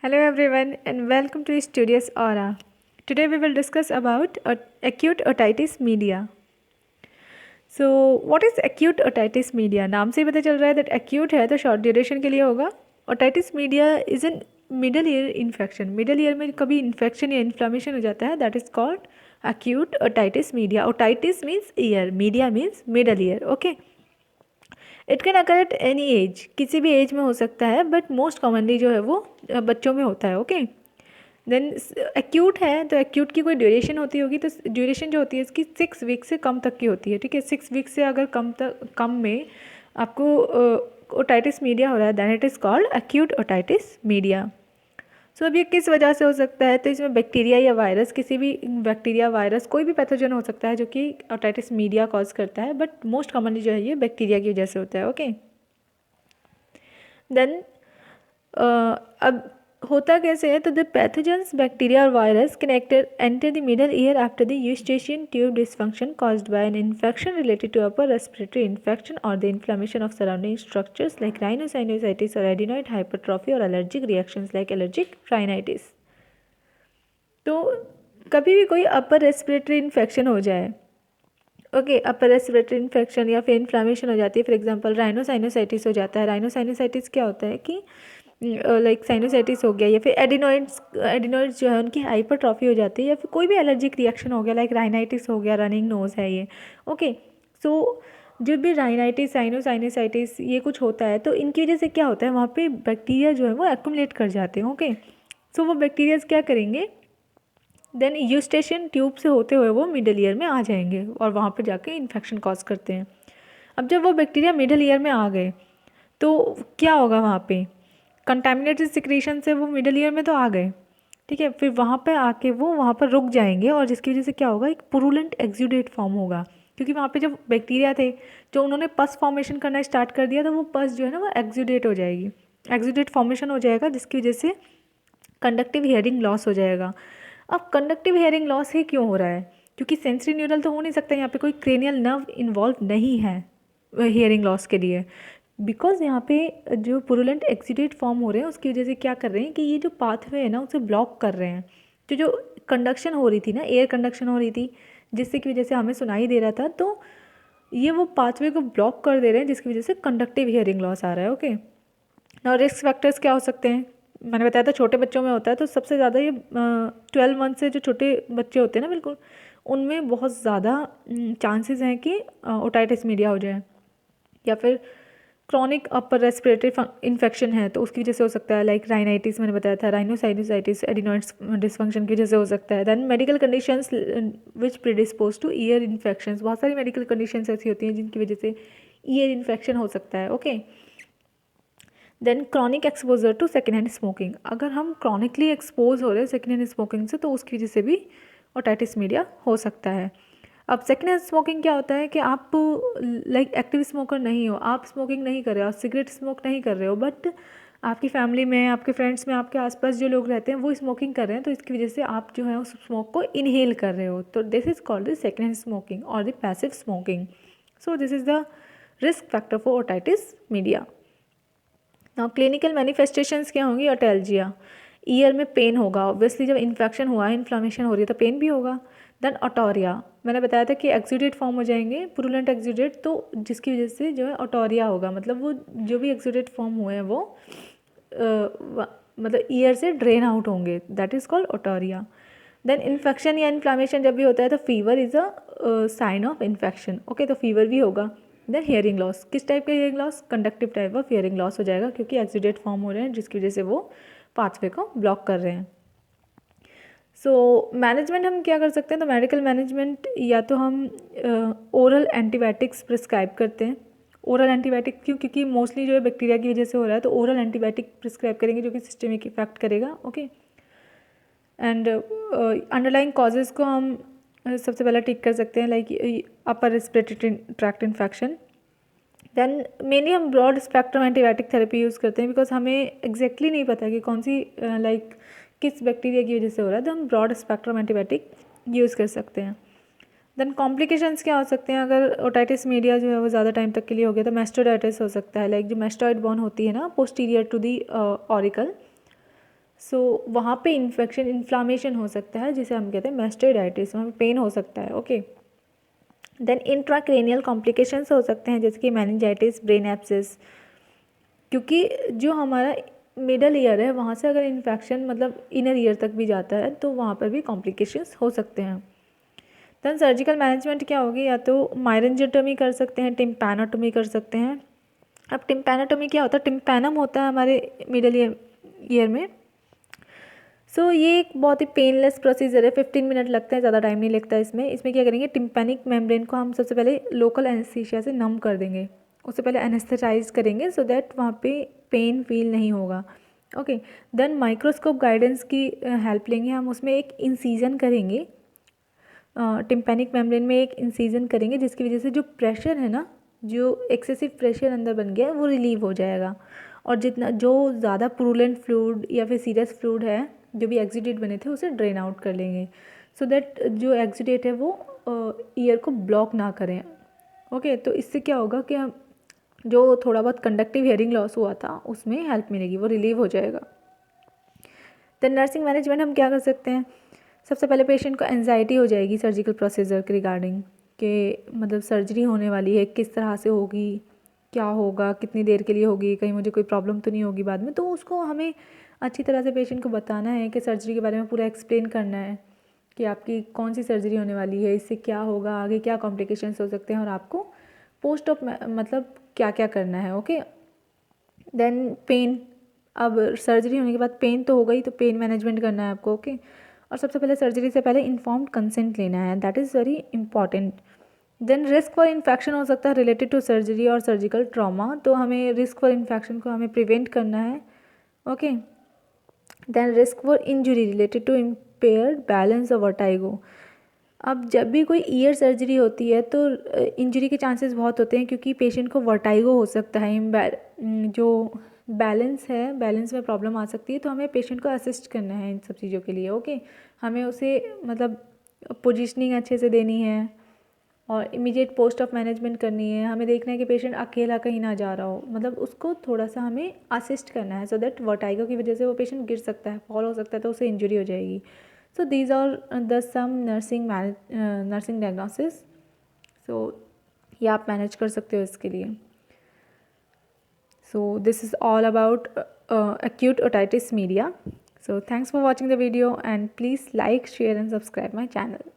Hello everyone and welcome to Studious Aura. Today we will discuss about acute otitis media. So what is acute otitis media? नाम से ही पता चल रहा है that acute है तो short duration के लिए होगा. Otitis media is an middle ear infection. Middle ear में कभी infection या inflammation हो जाता है, that is called acute otitis media. Otitis means ear, media means middle ear. Okay. It can occur at any as, किसी भी as में हो सकता है, बट मोस्ट कॉमनली जो है वो बच्चों में होता है. ओके. देन एक्यूट है तो एक्यूट की कोई ड्यूरेशन होती होगी, तो ड्यूरेशन जो होती है इसकी 6 वीक से कम तक की होती है. ठीक है, 6 वीक से अगर कम में आपको ओटाइटिस मीडिया हो रहा है then it is called acute otitis media. So अब ये किस वजह से हो सकता है, तो इसमें बैक्टीरिया या वायरस, किसी भी बैक्टीरिया वायरस कोई भी पैथोजन हो सकता है जो कि ओटाइटिस मीडिया कॉज करता है, बट मोस्ट कॉमनली जो है ये बैक्टीरिया की वजह से होता है. ओके. देन अब होता कैसे है, तो द पैथोजेंस बैक्टीरिया और virus connected enter the middle ear after the Eustachian tube dysfunction caused by an infection related to upper respiratory infection और the inflammation of surrounding structures like rhinosinusitis और adenoid hypertrophy और allergic reactions like allergic rhinitis. तो कभी भी कोई अपर respiratory infection हो जाए, okay, अपर respiratory infection या फिर इन्फ्लामेशन हो जाती है, फॉर एग्जांपल राइनोसाइनोसाइटिस हो जाता है. राइनोसाइनोसाइटिस क्या होता है कि लाइक साइनोसाइटिस हो गया, या फिर एडिनॉइड्स जो है उनकी हाइपरट्रॉफी हो जाती है, या फिर कोई भी एलर्जिक रिएक्शन हो गया लाइक राइनाइटिस हो गया, रनिंग नोज है ये. ओके. सो जब भी राइनाइटिस, साइनोसाइनोसाइटिस ये कुछ होता है तो इनकी वजह से क्या होता है, वहाँ पे बैक्टीरिया जो है वो एक्यूमुलेट कर जाते हैं. ओके. सो वो बैक्टीरियाज क्या करेंगे, देन यूस्टेशियन ट्यूब से होते हुए वो मिडल ईयर में आ जाएंगे और वहाँ पर जाके इन्फेक्शन कॉज करते हैं. अब जब वो बैक्टीरिया मिडल ईयर में आ गए तो क्या होगा, वहाँ पे कंटामिनेटेड सिक्रीशन से वो मिडल ईयर में तो आ गए, ठीक है, फिर वहाँ पे आके वो वहाँ पर रुक जाएंगे और जिसकी वजह से क्या होगा, एक पुरुलेंट एक्सुडेट फॉर्म होगा, क्योंकि वहाँ पे जब बैक्टीरिया थे जो उन्होंने पस फॉर्मेशन करना स्टार्ट कर दिया, तो वो पस जो है ना वो एक्सुडेट हो जाएगी, एक्सुडेट फॉर्मेशन हो जाएगा, जिसकी वजह से कंडक्टिव हियरिंग लॉस हो जाएगा. अब कंडक्टिव हियरिंग लॉस ही क्यों हो रहा है, क्योंकि सेंसरी न्यूरल तो हो नहीं सकता, यहाँ पे कोई क्रेनियल नर्व इन्वॉल्व नहीं है हियरिंग लॉस के लिए, बिकॉज यहाँ पे जो पुरुलेंट एक्सीडेट फॉर्म हो रहे हैं उसकी वजह से क्या कर रहे हैं कि ये जो पाथवे है ना उसे ब्लॉक कर रहे हैं. तो जो कंडक्शन हो रही थी ना, एयर कंडक्शन हो रही थी, जिससे की वजह से हमें सुनाई दे रहा था, तो ये वो पाथवे को ब्लॉक कर दे रहे हैं, जिसकी वजह से कंडक्टिव हियरिंग लॉस आ रहा है. ओके. और रिस्क फैक्टर्स क्या हो सकते हैं, मैंने बताया था छोटे बच्चों में होता है, तो सबसे ज़्यादा ये 12 मंथ से जो छोटे बच्चे होते हैं ना, बिल्कुल उनमें बहुत ज़्यादा चांसेस हैं कि ओटाइटिस मीडिया हो जाए, या फिर क्रॉनिक अपर रेस्पिरेटरी इन्फेक्शन है तो उसकी वजह से हो सकता है, लाइक राइनाइटिस मैंने बताया था, राइनोसाइनोसाइटिस एडिनॉइड्स डिसफंक्शन की वजह से हो सकता है. Then medical conditions which predispose to ear infections, बहुत सारी मेडिकल कंडीशंस ऐसी होती हैं जिनकी वजह से ईयर इन्फेक्शन हो सकता है. Okay. Then chronic exposure to second hand smoking, अगर हम क्रॉनिकली एक्सपोज हो रहे हैं सेकेंड हैंड स्मोकिंग से तो उसकी वजह से भी ओटाइटिस मीडिया हो सकता है. अब सेकेंड हैंड स्मोकिंग क्या होता है कि आप लाइक एक्टिव स्मोकर नहीं हो, आप स्मोकिंग नहीं कर रहे हो, आप सिगरेट स्मोक नहीं कर रहे हो, बट आपकी फैमिली में, आपके फ्रेंड्स में, आपके आसपास जो लोग रहते हैं वो स्मोकिंग कर रहे हैं, तो इसकी वजह से आप जो है उस स्मोक को इनहेल कर रहे हो, तो this is called the second hand smoking और the passive smoking. So this is the risk factor for otitis media. Now clinical manifestations क्या होंगी, ओटेल्जिया, ईयर में पेन होगा, ऑब्वियसली जब इन्फेक्शन हुआ है, इन्फ्लामेशन हो रही है तो पेन भी होगा. देन ओटोरिया, मैंने बताया था कि एक्सुडेट फॉर्म हो जाएंगे, पुरुलेंट एक्सुडेट, तो जिसकी वजह से जो है ओटोरिया होगा, मतलब वो जो भी एक्सुडेट फॉर्म हुए हैं वो मतलब ईयर से ड्रेन आउट होंगे, that is called otorrhoea. Then infection या इन्फ्लामेशन जब भी होता है तो fever is a sign of infection. Okay, तो फीवर भी होगा. देन हियरिंग लॉस, किस टाइप का hearing loss, conductive type of hearing loss हो जाएगा, क्योंकि एक्सीडेट फॉर्म हो रहे हैं जिसकी वजह से वो पाथवे को ब्लॉक कर रहे हैं. सो मैनेजमेंट हम क्या कर सकते हैं, तो मेडिकल मैनेजमेंट या तो हम ओरल एंटीबायोटिक्स प्रिस्क्राइब करते हैं. ओरल एंटीबायोटिक क्यों, क्योंकि मोस्टली जो है बैक्टीरिया की वजह से हो रहा है, तो ओरल एंटीबायोटिक प्रिस्क्राइब करेंगे जो कि सिस्टमिक इफेक्ट करेगा. ओके. एंड अंडरलाइंग कॉजेज़ को हम सबसे पहले ठीक कर सकते हैं, like upper respiratory tract infection. Then mainly हम broad spectrum antibiotic therapy use करते हैं, बिकॉज हमें एग्जैक्टली नहीं पता कि कौन सी लाइक किस बैक्टीरिया की वजह से हो रहा है, तो हम ब्रॉड स्पेक्ट्रम एंटीबायोटिक यूज़ कर सकते हैं. देन कॉम्प्लिकेशंस क्या हो सकते हैं, अगर ओटाइटिस मीडिया जो है वो ज़्यादा टाइम तक के लिए हो गया तो मैस्टोडाइटिस हो सकता है, लाइक जो मैस्टॉइड बॉर्न होती है ना पोस्टीरियर टू दी ऑरिकल, सो वहाँ पे इन्फेक्शन इन्फ्लामेशन हो सकता है जिसे हम कहते हैं मास्टोइडाइटिस, वहाँ पे पेन हो सकता है। ओके, देन इंट्राक्रेनियल कॉम्प्लिकेशंस हो सकते हैं जैसे कि मेनिंजाइटिस, ब्रेन एब्सेस, क्योंकि जो हमारा मिडल ईयर है वहाँ से अगर इन्फेक्शन मतलब इनर ईयर तक भी जाता है तो वहाँ पर भी कॉम्प्लिकेशंस हो सकते हैं। देन सर्जिकल मैनेजमेंट क्या होगी, या तो मायरेंजियोटोमी कर सकते हैं, टिम्पैनाटोमी कर सकते हैं। अब टिम्पैनाटोमी क्या होता है, टिम्पैनम होता है हमारे मिडल ईयर में। सो ये एक बहुत ही पेनलेस प्रोसीजर है, 15 मिनट लगता है, ज़्यादा टाइम नहीं लगता है इसमें। इसमें क्या करेंगे, टिम्पैनिक मेम्ब्रेन को हम सबसे पहले लोकल एनेस्थीसिया से नम कर देंगे, उससे पहले एनेस्थेटाइज करेंगे सो दैट वहाँ पे पेन फील नहीं होगा। ओके, देन माइक्रोस्कोप गाइडेंस की हेल्प लेंगे हम, उसमें एक इंसीजन करेंगे, टिम्पैनिक मेम्ब्रेन में एक इंसीजन करेंगे जिसकी वजह से जो प्रेशर है ना, जो एक्सेसिव प्रेशर अंदर बन गया है वो रिलीव हो जाएगा, और जितना जो ज़्यादा पुरुलेंट फ्लूइड या फिर सीरियस फ्लूइड है जो भी एक्सीडेट बने थे उसे ड्रेन आउट कर लेंगे, सो दैट जो एक्सीडेट है वो ईयर को ब्लॉक ना करें। ओके, तो इससे क्या होगा कि हम जो थोड़ा बहुत कंडक्टिव हियरिंग लॉस हुआ था उसमें हेल्प मिलेगी, वो रिलीव हो जाएगा। तो नर्सिंग मैनेजमेंट हम क्या कर सकते हैं, सबसे पहले पेशेंट को एंजाइटी हो जाएगी सर्जिकल प्रोसीजर के रिगार्डिंग, कि मतलब सर्जरी होने वाली है, किस तरह से होगी, क्या होगा, कितनी देर के लिए होगी, कहीं मुझे कोई प्रॉब्लम तो नहीं होगी बाद में। तो उसको हमें अच्छी तरह से पेशेंट को बताना है कि सर्जरी के बारे में पूरा एक्सप्लेन करना है कि आपकी कौन सी सर्जरी होने वाली है, इससे क्या होगा, आगे क्या कॉम्प्लिकेशंस हो सकते हैं, और आपको पोस्ट ऑप मतलब क्या क्या करना है। ओके, देन पेन, अब सर्जरी होने के बाद पेन तो होगा ही, तो पेन मैनेजमेंट करना है आपको। ओके, और सबसे पहले सर्जरी से पहले इन्फॉर्म्ड कंसेंट लेना है, that is very important. Then risk for infection हो सकता है रिलेटेड टू सर्जरी और सर्जिकल ट्रॉमा, तो हमें रिस्क फॉर इन्फेक्शन को हमें प्रिवेंट करना है। Okay, then risk for injury related to impaired balance और वर्टाइगो। अब जब भी कोई ईयर सर्जरी होती है तो इंजरी के चांसेस बहुत होते हैं, क्योंकि पेशेंट को वर्टाइगो हो सकता है, जो बैलेंस है, बैलेंस में प्रॉब्लम आ सकती है, तो हमें पेशेंट को असिस्ट करना है इन सब चीज़ों के लिए। ओके, हमें उसे मतलब पोजीशनिंग अच्छे से देनी है और इमीडिएट पोस्ट ऑफ मैनेजमेंट करनी है, हमें देखना है कि पेशेंट अकेला कहीं ना जा रहा हो, मतलब उसको थोड़ा सा हमें असिस्ट करना है, सो दैट वर्टाइगो की वजह से वो पेशेंट गिर सकता है, फॉल हो सकता है, तो उसे इंजरी हो जाएगी। So these are the some nursing diagnosis. So ये आप मैनेज कर सकते हो इसके लिए। So this is all about acute otitis media. So thanks for watching the video and please like, share and subscribe my channel.